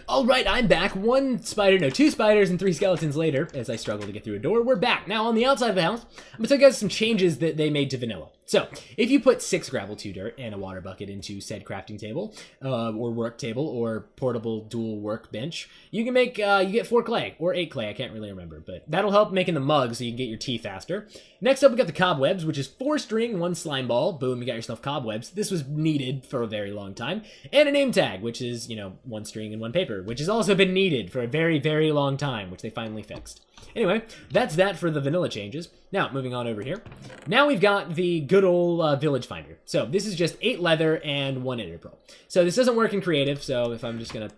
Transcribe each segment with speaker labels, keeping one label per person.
Speaker 1: All right, I'm back. Two spiders and 3 skeletons later, as I struggle to get through a door, we're back. Now, on the outside of the house, I'm gonna tell you guys some changes that they made to vanilla. So, if you put 6 gravel, 2 dirt, and a water bucket into said crafting table, or work table, or portable dual workbench, you can make, you get 4 clay, or 8 clay, I can't really remember, but that'll help making the mug so you can get your tea faster. Next up, we got the cobwebs, which is 4 string, 1 slime ball. Boom, you got yourself cobwebs. This was needed for a very long time. And a name tag, which is, 1 string and 1 paper, which has also been needed for a very, very long time, which they finally fixed. Anyway, that's that for the vanilla changes. Now, moving on over here. Now we've got the good old village finder. So this is just 8 leather and 1 ender pearl. So this doesn't work in creative, so if I'm just gonna,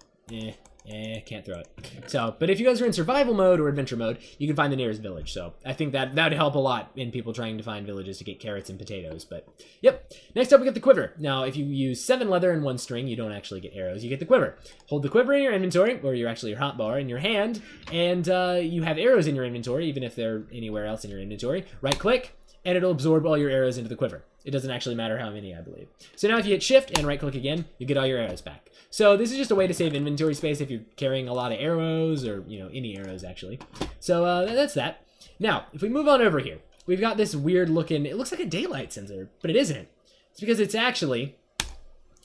Speaker 1: can't throw it. So, but if you guys are in survival mode or adventure mode, you can find the nearest village. So I think that'd help a lot in people trying to find villages to get carrots and potatoes. But yep. Next up, we get the quiver. Now, if you use 7 leather and 1 string, you don't actually get arrows. You get the quiver. Hold the quiver in your inventory, or your hotbar in your hand, and you have arrows in your inventory, even if they're anywhere else in your inventory. Right click, and it'll absorb all your arrows into the quiver. It doesn't actually matter how many, I believe. So now if you hit shift and right click again, you get all your arrows back. So this is just a way to save inventory space if you're carrying a lot of arrows, or, any arrows actually. So that's that. Now, if we move on over here, we've got this weird looking, it looks like a daylight sensor, but it isn't. It's because it's actually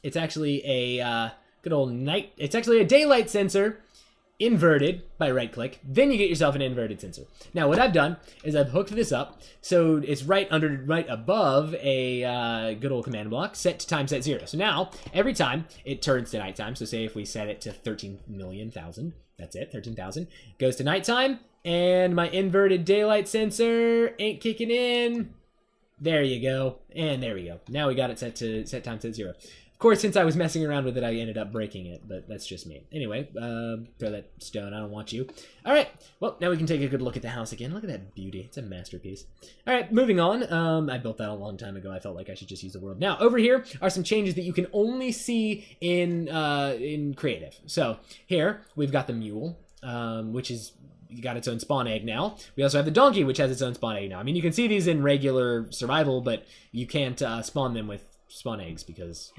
Speaker 1: a good old night, it's actually a daylight sensor inverted by right click, then you get yourself an inverted sensor. Now what I've done is I've hooked this up so it's right above a good old command block set to time set 0. So now every time it turns to nighttime, so say if we set it to 13,000,000, that's it, 13,000, goes to nighttime, and my inverted daylight sensor ain't kicking in. There you go, and there we go. Now we got it set time set 0. Of course, since I was messing around with it, I ended up breaking it, but that's just me. Anyway, throw that stone. I don't want you. All right. Well, now we can take a good look at the house again. Look at that beauty. It's a masterpiece. All right, moving on. I built that a long time ago. I felt like I should just use the world. Now, over here are some changes that you can only see in creative. So here, we've got the mule, which is got its own spawn egg now. We also have the donkey, which has its own spawn egg now. I mean, you can see these in regular survival, but you can't spawn them with spawn eggs because,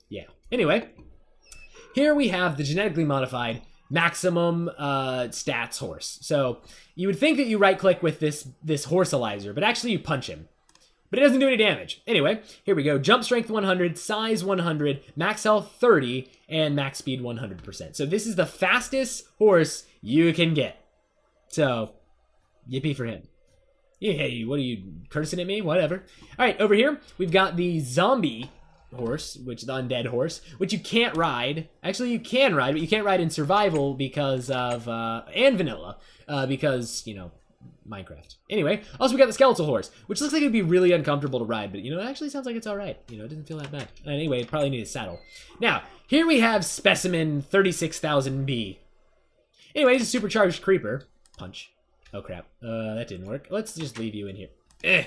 Speaker 1: yeah. Anyway, here we have the genetically modified maximum stats horse. So you would think that you right click with this horsealizer, but actually you punch him. But it doesn't do any damage. Anyway, here we go. Jump strength 100, size 100, max health 30, and max speed 100%. So this is the fastest horse you can get. So, yippee for him. Hey, what are you cursing at me? Whatever. All right, over here, we've got the zombie horse, which is the undead horse, which you can't ride. Actually, you can ride, but you can't ride in survival because of, and vanilla, because, Minecraft. Anyway, also we got the skeletal horse, which looks like it'd be really uncomfortable to ride, but, it actually sounds like it's all right. It doesn't feel that bad. Anyway, probably need a saddle. Now, here we have Specimen 36,000B. Anyway, he's a supercharged creeper. Punch. Oh crap, that didn't work. Let's just leave you in here.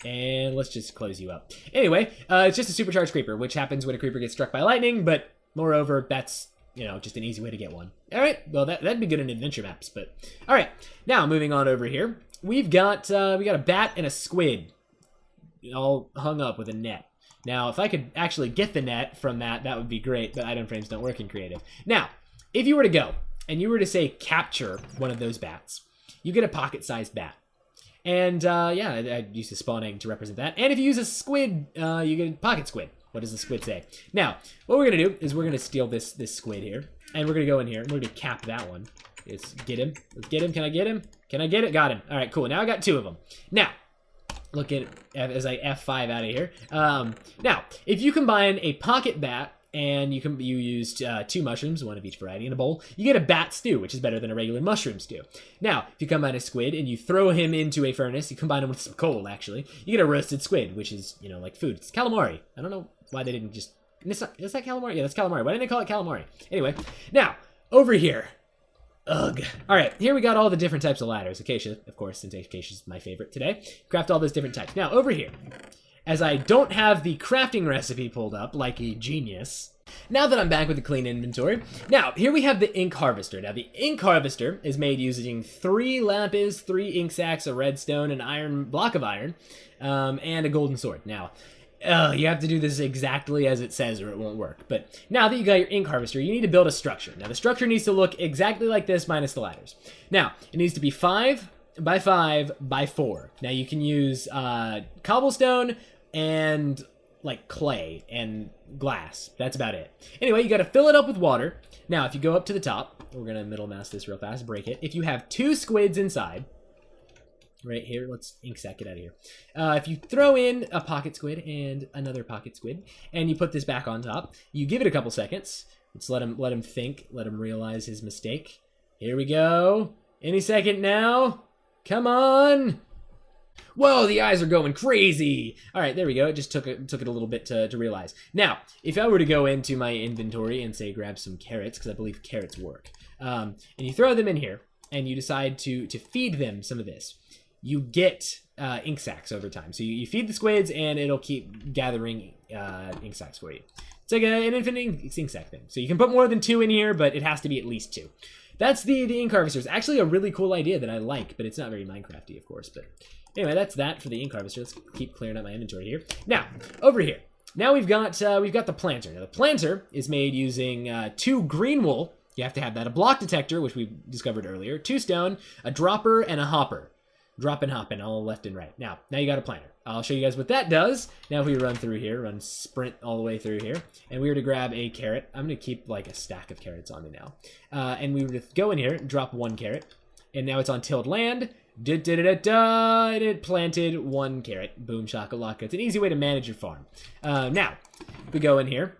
Speaker 1: And let's just close you up. Anyway, it's just a supercharged creeper, which happens when a creeper gets struck by lightning, but moreover, that's, just an easy way to get one. All right, well, that'd be good in adventure maps, but... All right, now moving on over here, we've got a bat and a squid all hung up with a net. Now, if I could actually get the net from that would be great, but item frames don't work in creative. Now, if you were to go, and you were to say capture one of those bats, you get a pocket-sized bat. And, yeah, I used a spawn egg to represent that. And if you use a squid, you get a pocket squid. What does the squid say? Now, what we're going to do is we're going to steal this squid here. And we're going to go in here, and we're going to cap that one. Let's get him. Let's get him. Can I get him? Can I get it? Got him. All right, cool. Now I got 2 of them. Now, look at it as I F5 out of here. Now, if you combine a pocket bat, and you used 2 mushrooms, 1 of each variety, in a bowl, you get a bat stew, which is better than a regular mushroom stew. Now, if you combine a squid and you throw him into a furnace, you combine him with some coal, actually, you get a roasted squid, which is, like food. It's calamari. I don't know why they didn't just... Is that calamari? Yeah, that's calamari. Why didn't they call it calamari? Anyway, now, over here. Ugh. All right, here we got all the different types of ladders. Acacia, of course, since Acacia's my favorite today. Craft all those different types. Now, over here, as I don't have the crafting recipe pulled up like a genius, now that I'm back with a clean inventory, now here we have the ink harvester. Now the ink harvester is made using 3 lapis, 3 ink sacks, a redstone, an iron block of iron, and a golden sword. Now, You have to do this exactly as it says or it won't work. But now that you got your ink harvester, you need to build a structure. Now the structure needs to look exactly like this minus the ladders. Now, it needs to be 5 by 5 by 4. Now you can use cobblestone and like clay and glass. That's about it. Anyway, you got to fill it up with water. Now, if you go up to the top, we're going to middle mouse this real fast, break it. If you have 2 squids inside, right here, let's ink sack it out of here. If you throw in a pocket squid and another pocket squid, and you put this back on top, you give it a couple seconds. Let's let him think, let him realize his mistake. Here we go. Any second now. Come on. Whoa, the eyes are going crazy. All right, there we go. It just took it a little bit to realize. Now, if I were to go into my inventory and say grab some carrots, because I believe carrots work, and you throw them in here, and you decide to feed them some of this, you get ink sacks over time. So you feed the squids, and it'll keep gathering ink sacks for you. It's like an infinite ink sack thing. So you can put more than 2 in here, but it has to be at least 2. That's the ink harvester. It's actually a really cool idea that I like, but it's not very Minecrafty, of course. But anyway, that's that for the ink harvester. Let's keep clearing out my inventory here. Now, over here. Now we've got the planter. Now the planter is made using 2 green wool. You have to have that. A block detector, which we discovered earlier. 2 stone, a dropper, and a hopper. Drop and hop in, all left and right. Now you got a planter. I'll show you guys what that does. Now if we run through here, run sprint all the way through here, and we were to grab a carrot. I'm going to keep like a stack of carrots on me now. And we were to go in here, drop 1 carrot, and now it's on tilled land. And it planted 1 carrot. Boom shakalaka. It's an easy way to manage your farm. Now, if we go in here,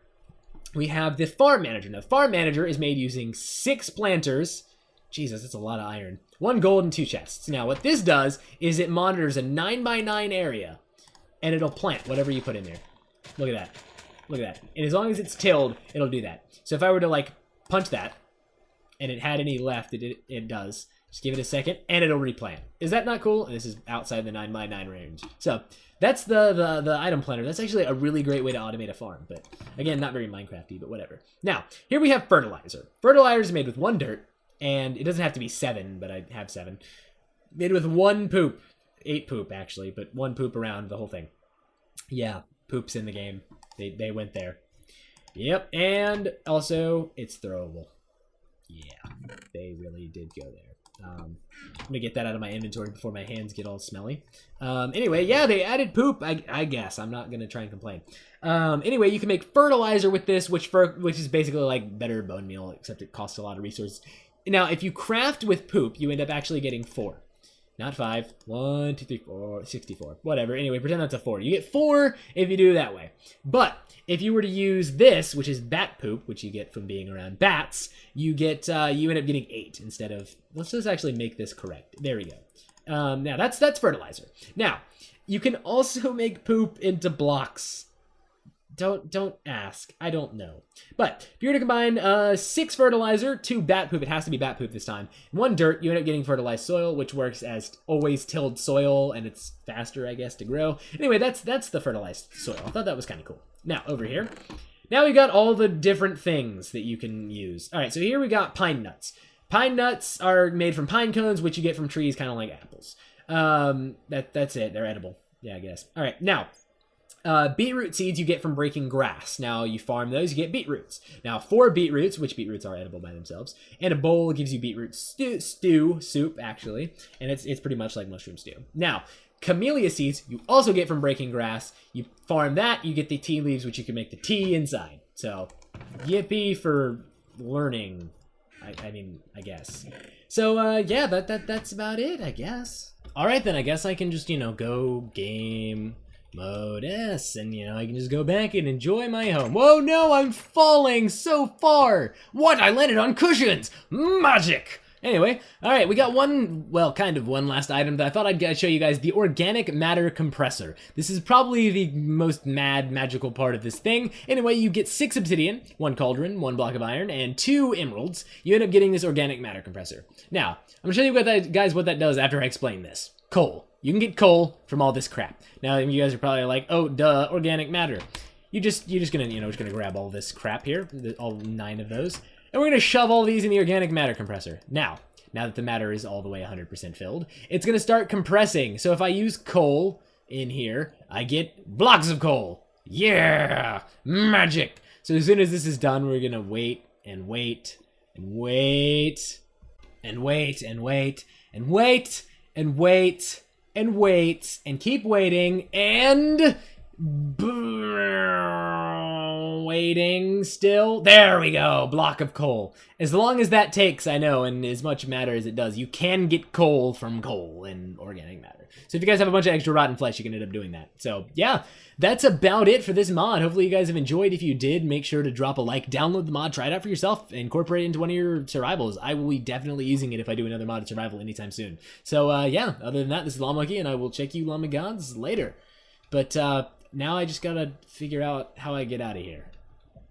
Speaker 1: we have the farm manager. Now the farm manager is made using 6 planters. Jesus, that's a lot of iron. 1 gold and 2 chests. Now, what this does is it monitors a 9 by 9 area, and it'll plant whatever you put in there. Look at that. Look at that. And as long as it's tilled, it'll do that. So if I were to, like, punch that, and it had any left, it does. Just give it a second, and it'll replant. Is that not cool? And this is outside the 9 by 9 range. So that's the item planter. That's actually a really great way to automate a farm. But, again, not very Minecrafty, but whatever. Now, here we have fertilizer. Fertilizer is made with 1 dirt. And it doesn't have to be 7, but I have 7. Made with 1 poop. 8 poop, actually, but 1 poop around the whole thing. Yeah, poop's in the game. They went there. Yep, and also, it's throwable. Yeah, they really did go there. I'm gonna get that out of my inventory before my hands get all smelly. Anyway, yeah, they added poop, I guess. I'm not gonna try and complain. Anyway, you can make fertilizer with this, which is basically like better bone meal, except it costs a lot of resources. Now, if you craft with poop, you end up actually getting 4. Not 5. 1, 2, 3, 4, 64. Whatever. Anyway, pretend that's a 4. You get 4 if you do it that way. But if you were to use this, which is bat poop, which you get from being around bats, you end up getting 8 instead of... Let's just actually make this correct. There we go. Now, that's fertilizer. Now, you can also make poop into blocks. Don't ask. I don't know. But if you were to combine 6 fertilizer, 2 bat poop, it has to be bat poop this time, and 1 dirt, you end up getting fertilized soil, which works as always tilled soil, and it's faster, I guess, to grow. Anyway, that's the fertilized soil. I thought that was kind of cool. Now, over here. Now we got all the different things that you can use. All right, so here we got pine nuts. Pine nuts are made from pine cones, which you get from trees, kind of like apples. That's it. They're edible. Yeah, I guess. All right, now... beetroot seeds you get from breaking grass. Now, you farm those, you get beetroots. Now, 4 beetroots, which beetroots are edible by themselves, and a bowl gives you beetroot soup, actually, and it's pretty much like mushroom stew. Now, camellia seeds you also get from breaking grass. You farm that, you get the tea leaves, which you can make the tea inside. So, yippee for learning, I guess. So, yeah, that's about it, I guess. All right, then, I guess I can just, go game... Mode S, and I can just go back and enjoy my home. Whoa, no, I'm falling so far. What? I landed on cushions. Magic. Anyway, all right, we got one last item that I thought I'd show you guys, the organic matter compressor. This is probably the most magical part of this thing. Anyway, you get 6 obsidian, 1 cauldron, 1 block of iron, and 2 emeralds. You end up getting this organic matter compressor. Now, I'm gonna show you guys what that does after I explain this. Coal. You can get coal from all this crap. Now, you guys are probably like, oh, duh, organic matter. You're just gonna grab all this crap here, all 9 of those, and we're gonna shove all these in the organic matter compressor. Now that the matter is all the way 100% filled, it's gonna start compressing. So if I use coal in here, I get blocks of coal. Yeah, magic. So as soon as this is done, we're gonna wait and wait and wait and wait and wait and wait and wait and wait and keep waiting and waiting still. There we go. Block of coal. As long as that takes, I know, and as much matter as it does, you can get coal from coal and organic matter. So if you guys have a bunch of extra rotten flesh, you can end up doing that. So yeah, that's about it for this mod. Hopefully you guys have enjoyed. If you did, make sure to drop a like, download the mod, try it out for yourself, incorporate it into one of your survivals. I will be definitely using it if I do another mod of survival anytime soon. So yeah, other than that, this is TheLlamaMonkey, and I will check you Llama Gods later. But now I just gotta figure out how I get out of here.